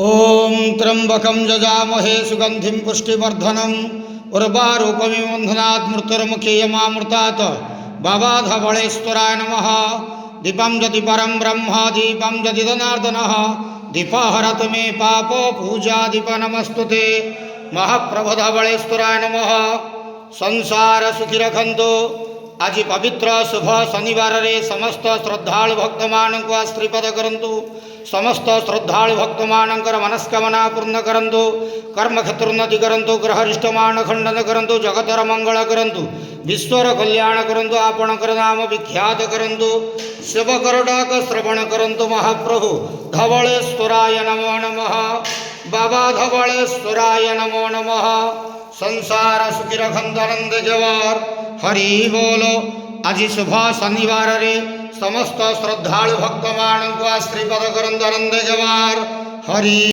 ओम त्र्यंबकं यजामहे सुगंधिं पुष्टिवर्धनम् उर्वारुकमिव बन्धनात् मृत्युर्मुखीयमामृतात् बाबाधबलेश्वराय नमः। दीपं यदि परं ब्रह्म दीपं यदि जनार्दनः दीपहरतु मे पापो पूजा दीप नमस्तुते। महाप्रभुधबलेश्वराय नमः। संसार सुखी रखंतु। आज पवित्र शुभ शनिवार रे समस्त श्रद्धालु भक्त मानक आश्रीपद करंतु। समस्त श्रद्धालु भक्त मानकर मनस्कामना पूर्ण करंतु। कर्म क्षेत्र उन्नति करंतु। ग्रहरिष्ट मान खंडन करंतु। जगतर मंगल करंतु। विश्वर कल्याण करंतु। आपणकर नाम विख्यात करंतु। शिवकर डाक श्रवण करंतु। महाप्रभु धवलेश्वराय नमो नमः। बाबा धवलेश्वराय नमो नमः। संसार सुखी रखंतु आनंद जवार हरि बोलो। आज शुभ शनिवार रे समस्त श्रद्धालु भक्त मानक आश्रीपद करंतु आनंद जवार हरि।